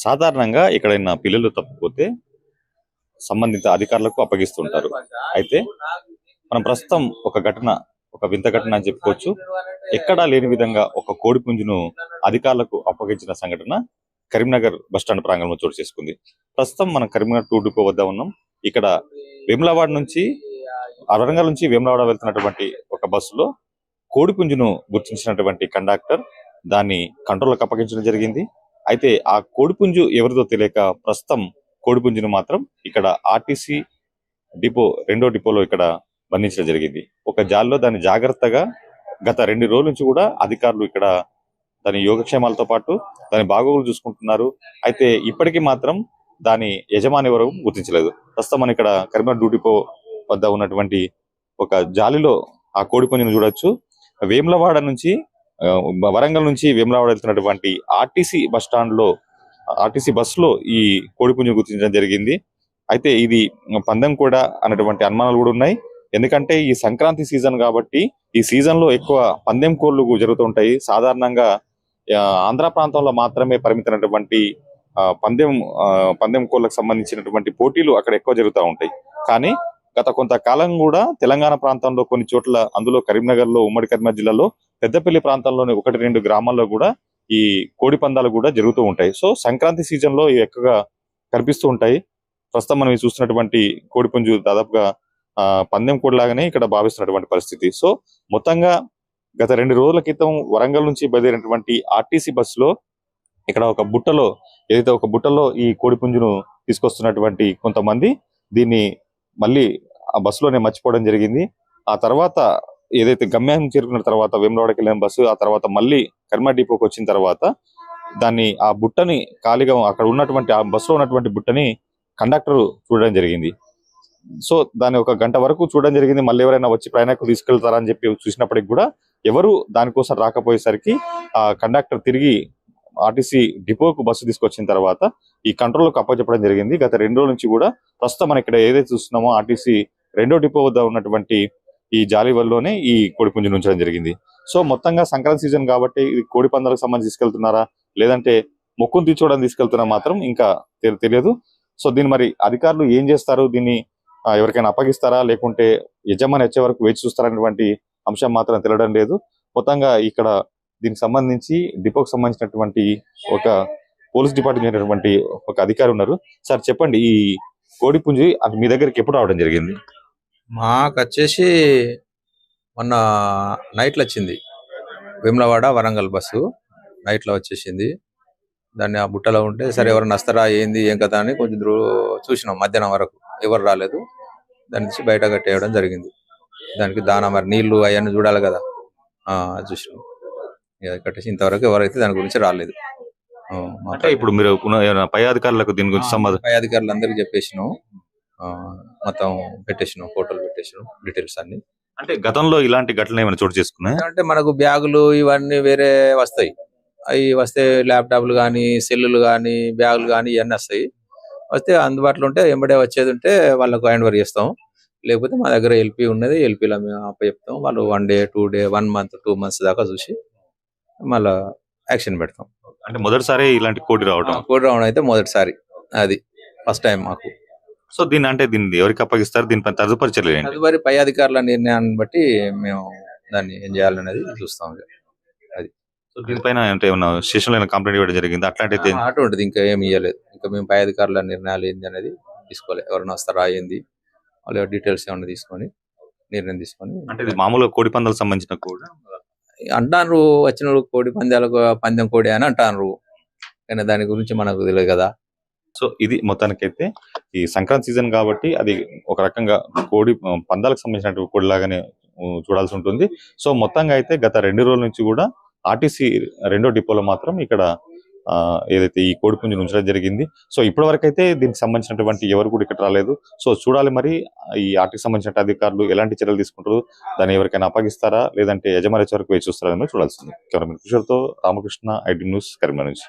సాధారణంగా ఎక్కడైనా పిల్లలు తప్పిపోతే సంబంధిత అధికారులకు అప్పగిస్తుంటారు. అయితే మనం ప్రస్తుతం ఒక వింత ఘటన అని చెప్పుకోవచ్చు. ఎక్కడా లేని విధంగా ఒక కోడి పుంజును అధికారులకు అప్పగించిన సంఘటన కరీంనగర్ బస్టాండ్ ప్రాంగణంలో చోటు చేసుకుంది. ప్రస్తుతం మనం కరీంనగర్ 2 డిపో వద్ద ఉన్నాం. ఇక్కడ వేములవాడ నుంచి వరంగల్ నుంచి వేములవాడ వెళ్తున్నటువంటి ఒక బస్సులో కోడి పుంజును గుర్తించినటువంటి కండక్టర్ దాన్ని కంట్రోల్కి అప్పగించడం జరిగింది. అయితే ఆ కోడిపుంజు ఎవరిదో తెలియక ప్రస్తుతం కోడిపుంజును మాత్రం ఇక్కడ ఆర్టీసీ డిపో 2వ డిపోలో ఇక్కడ బంధించడం జరిగింది. ఒక జాల్లో దాన్ని జాగ్రత్తగా గత 2 రోజుల నుంచి కూడా అధికారులు ఇక్కడ దాని యోగక్షేమాలతో పాటు దాని బాగోగులు చూసుకుంటున్నారు. అయితే ఇప్పటికీ మాత్రం దాని యజమాని ఎవరు గుర్తించలేదు. ప్రస్తుతం మనం ఇక్కడ కరీంనగర్ 2 డిపో వద్ద ఉన్నటువంటి ఒక జాలిలో ఆ కోడిపుంజును చూడొచ్చు. వేములవాడ నుంచి వరంగల్ నుంచి వేములవాడ వెళ్తున్నటువంటి ఆర్టీసీ బస్సులో ఈ కోడిపుంజు గుర్తించడం జరిగింది. అయితే ఇది పందెం కూడా అన్నటువంటి అనుమానాలు కూడా ఉన్నాయి. ఎందుకంటే ఈ సంక్రాంతి సీజన్ కాబట్టి ఈ సీజన్ లో ఎక్కువ పందెం కోళ్లు జరుగుతుంటాయి. సాధారణంగా ఆంధ్ర ప్రాంతంలో మాత్రమే పరిమితమైనటువంటి పందెం కోళ్లకు సంబంధించినటువంటి పోటీలు అక్కడ ఎక్కువ జరుగుతూ ఉంటాయి. కానీ గత కొంతకాలం కూడా తెలంగాణ ప్రాంతంలో కొన్ని చోట్ల, అందులో కరీంనగర్ లో, ఉమ్మడి కరీంనగర్ జిల్లాలో పెద్దపల్లి ప్రాంతంలోని 1-2 గ్రామాల్లో కూడా ఈ కోడి పందాలు కూడా జరుగుతూ ఉంటాయి. సో సంక్రాంతి సీజన్ లో ఇవి ఎక్కువగా కనిపిస్తూ ఉంటాయి. ప్రస్తుతం మనం చూస్తున్నటువంటి కోడిపుంజు దాదాపుగా పందెం కోడిలాగానే ఇక్కడ భావిస్తున్నటువంటి పరిస్థితి. సో మొత్తంగా గత 2 రోజుల క్రితం వరంగల్ నుంచి బయలుదేరినటువంటి ఆర్టీసీ బస్సులో ఇక్కడ ఒక బుట్టలో ఈ కోడిపుంజును తీసుకొస్తున్నటువంటి కొంతమంది దీన్ని మళ్ళీ ఆ బస్సులోనే మర్చిపోవడం జరిగింది. ఆ తర్వాత ఏదైతే గమ్యం చేరుకున్న తర్వాత వేములవాడకి వెళ్ళిన బస్సు ఆ తర్వాత మళ్ళీ కరీంనగర్ డిపోకి వచ్చిన తర్వాత దాన్ని ఆ బుట్టని ఖాళీగా అక్కడ ఉన్నటువంటి ఆ బస్సులో ఉన్నటువంటి బుట్టని కండక్టర్ చూడడం జరిగింది. సో దాన్ని ఒక గంట వరకు చూడడం జరిగింది. మళ్ళీ ఎవరైనా వచ్చి ప్రయాణికులు తీసుకెళ్తారా అని చెప్పి చూసినప్పటికి కూడా ఎవరు దానికోసం రాకపోయేసరికి ఆ కండక్టర్ తిరిగి ఆర్టీసీ డిపోకు బస్సు తీసుకొచ్చిన తర్వాత ఈ కంట్రోల్కి అప్పచెప్పడం జరిగింది. గత 2 రోజుల నుంచి కూడా ప్రస్తుతం మనం ఇక్కడ ఏదైతే చూస్తున్నామో ఆర్టీసీ 2వ డిపో వద్ద ఉన్నటువంటి ఈ జాలివల్లోనే ఈ కోడిపుంజును ఉంచడం జరిగింది. సో మొత్తంగా సంక్రాంతి సీజన్ కాబట్టి ఇది కోడి పందాలకు సంబంధించి తీసుకెళ్తున్నారా లేదంటే మొక్కును తీర్చుకోవడానికి తీసుకెళ్తున్నా మాత్రం ఇంకా తెలియదు. సో దీన్ని మరి అధికారులు ఏం చేస్తారు, దీన్ని ఎవరికైనా అప్పగిస్తారా లేకుంటే యజమాని వచ్చే వరకు వేచి చూస్తారనేటువంటి అంశం మాత్రం తెలియడం లేదు. మొత్తంగా ఇక్కడ దీనికి సంబంధించి డిపోకి సంబంధించినటువంటి ఒక పోలీస్ డిపార్ట్మెంట్ ఒక అధికారి ఉన్నారు. సార్ చెప్పండి, ఈ కోడిపుంజి అది మీ దగ్గరికి ఎప్పుడు రావడం జరిగింది? మాకు వచ్చేసి మొన్న నైట్లో వచ్చింది. వేములవాడ వరంగల్ బస్సు నైట్లో వచ్చేసింది. దాన్ని ఆ బుట్టలో ఉంటే సరే ఎవరైనా వస్తారా ఏంది ఏం కదా అని కొంచెం చూసినాం. మధ్యాహ్నం వరకు ఎవరు రాలేదు. దాని నుంచి బయట కట్టేయడం జరిగింది. దానికి దానా మరి నీళ్లు అవన్నీ చూడాలి కదా, చూసినాం. కట్టేసి ఇంతవరకు ఎవరైతే దాని గురించి రాలేదు. అంటే ఇప్పుడు మీరు పై అధికారులకు దీని గురించి పై అధికారులు అందరికి చెప్పేసినాం. మొత్తం పెట్టేసినాం, ఫోటోలు పెట్టేసినాం, డీటెయిల్స్ అన్ని. అంటే గతంలో ఇలాంటి ఘటనలు ఏమైనా చోటు చేసుకున్నాయి? అంటే మనకు బ్యాగులు ఇవన్నీ వేరే వస్తాయి. అవి వస్తే ల్యాప్టాప్లు కానీ, సెల్లులు కానీ, బ్యాగులు కానీ ఇవన్నీ వస్తాయి. వస్తే అందుబాటులో ఉంటే ఎంబడే వచ్చేది ఉంటే వాళ్ళకు హ్యాండ్ ఓవర్ చేస్తాం. లేకపోతే మా దగ్గర ఎల్పీ ఉన్నది, ఎల్పీలో మేము అప్పచెప్తాం. వాళ్ళు 1 డే 2 డే 1 మంత్ 2 మంత్స్ దాకా చూసి మళ్ళా యాక్షన్ పెడతాం. అంటే మొదటిసారి ఇలాంటి కోడి రావడం అయితే మొదటిసారి, అది ఫస్ట్ టైం మాకు. సో దీన్ని ఎవరికి అప్పగిస్తారు? దీనిపై తదుపరి చర్యలు తదుపరి పై అధికారుల నిర్ణయాన్ని బట్టి మేము దాన్ని ఏం చేయాలనేది చూస్తాం. అది దీనిపైన అంటే ఏమన్నా స్టేషన్లో కంప్లైంట్ ఇవ్వడం జరిగింది అట్లాంటిది? అటువంటిది ఇంకా ఏమి ఇవ్వలేదు. ఇంకా మేము పై అధికారుల నిర్ణయాలు ఏంది అనేది తీసుకోవాలి. ఎవరైనా వస్తారా ఏంది వాళ్ళ డీటెయిల్స్ ఏమన్నా తీసుకొని నిర్ణయం తీసుకొని. అంటే ఇది మామూలుగా కోడి పందాలకు సంబంధించిన కూడా అంటారు, వచ్చిన కోడి పందాలకు పందెం కోడి అని అంటారు, కానీ దాని గురించి మనకు తెలియదు కదా. సో ఇది మొత్తానికైతే ఈ సంక్రాంతి సీజన్ కాబట్టి అది ఒక రకంగా కోడి పందాలకు సంబంధించిన కోడి లాగానే చూడాల్సి ఉంటుంది. సో మొత్తంగా అయితే గత 2 రోజుల నుంచి కూడా ఆర్టీసీ 2వ డిపోలో మాత్రం ఇక్కడ ఏదైతే ఈ కోడిపుంజును ఉంచడం జరిగింది. సో ఇప్పటి వరకు అయితే దీనికి సంబంధించినటువంటి ఎవరు కూడా ఇక్కడ రాలేదు. సో చూడాలి మరి ఈ ఆర్టీసీ సంబంధించిన అధికారులు ఎలాంటి చర్యలు తీసుకుంటారు, దాన్ని ఎవరికైనా అప్పగిస్తారా లేదంటే యజమాని వరకు వేచి చూస్తారా చూడాల్సింది. కెమెరామెన్ కిషోర్తో రామకృష్ణ, ఐటీ న్యూస్, కరీంనగర్ నుంచి.